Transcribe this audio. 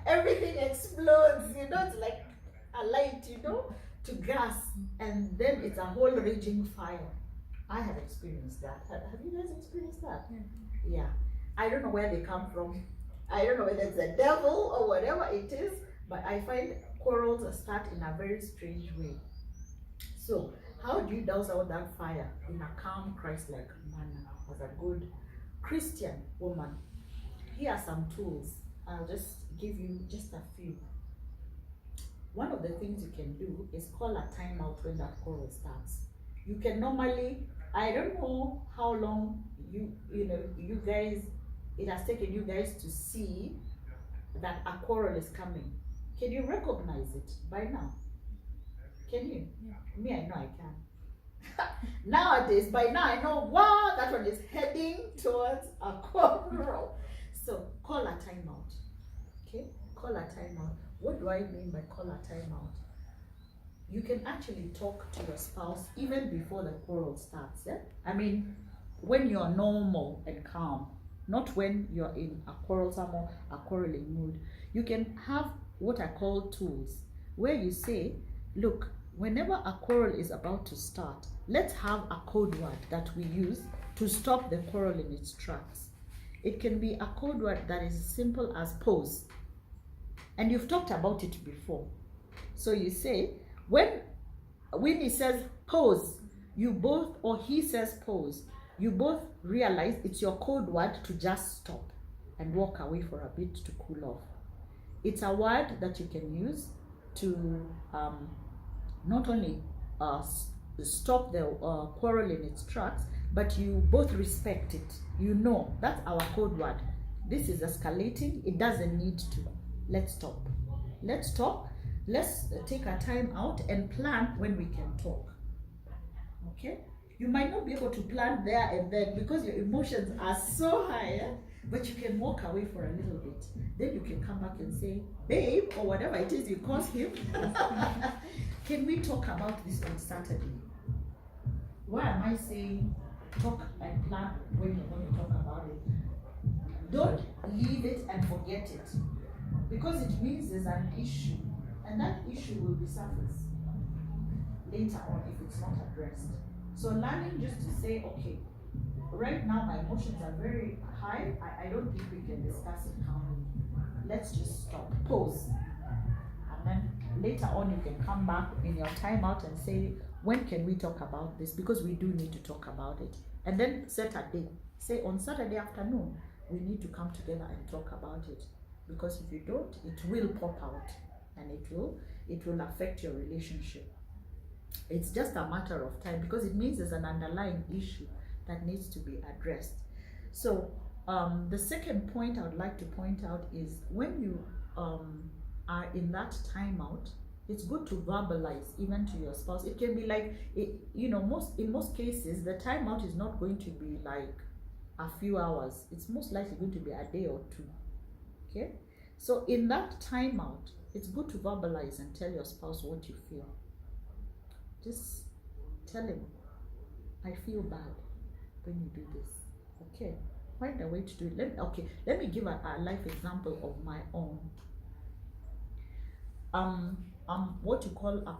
everything explodes, you know, it's like a light, you know, to gas, and then it's a whole raging fire. I have experienced that. Have you guys experienced that? Yeah. I don't know where they come from. I don't know whether it's the devil or whatever it is, but I find quarrels start in a very strange way. So, how do you douse out that fire in a calm, Christ-like manner as a good Christian woman? Here are some tools. I'll just give you just a few. One of the things you can do is call a timeout when that quarrel starts. You can normally, I don't know how long you guys, it has taken you guys to see that a quarrel is coming. Can you recognize it by now? Can you? Yeah. Me, I know I can. Nowadays, by now I know, wow, that one is heading towards a quarrel. So call a timeout. Okay? Call a timeout. What do I mean by call a timeout? You can actually talk to your spouse even before the quarrel starts. Yeah? I mean, when you're normal and calm, not when you're in a quarrelsome or a quarreling mood. You can have what I call tools, where you say, look, whenever a quarrel is about to start, let's have a code word that we use to stop the quarrel in its tracks. It can be a code word that is as simple as pause. And you've talked about it before. So you say, when Winnie says pause, you both, or he says pause, you both realize it's your code word to just stop and walk away for a bit to cool off. It's a word that you can use to not only stop the quarrel in its tracks, but you both respect it. You know, that's our code word. This is escalating. It doesn't need to. Let's stop. Let's talk. Let's take our time out and plan when we can talk. Okay? You might not be able to plan there and then because your emotions are so high, but you can walk away for a little bit. Then you can come back and say, babe, or whatever it is you call him, can we talk about this on Saturday? Why am I saying talk and plan when you're going to talk about it? Don't leave it and forget it, because it means there's an issue, and that issue will be surfaced later on if it's not addressed. So learning just to say, okay, right now my emotions are very high, I don't think we can discuss it calmly. Let's just stop, pause. And then later on you can come back in your timeout and say, when can we talk about this? Because we do need to talk about it. And then set a day. Say on Saturday afternoon, we need to come together and talk about it. Because if you don't, it will pop out and it will affect your relationship. It's just a matter of time, because it means there's an underlying issue that needs to be addressed. So the second point I would like to point out is when you are in that timeout, it's good to verbalize even to your spouse. It can be like, in most cases, the timeout is not going to be like a few hours. It's most likely going to be a day or two. Okay? So in that timeout, it's good to verbalize and tell your spouse what you feel. Just tell him, I feel bad when you do this. Okay, find a way to do it. Let me give a life example of my own. What you call a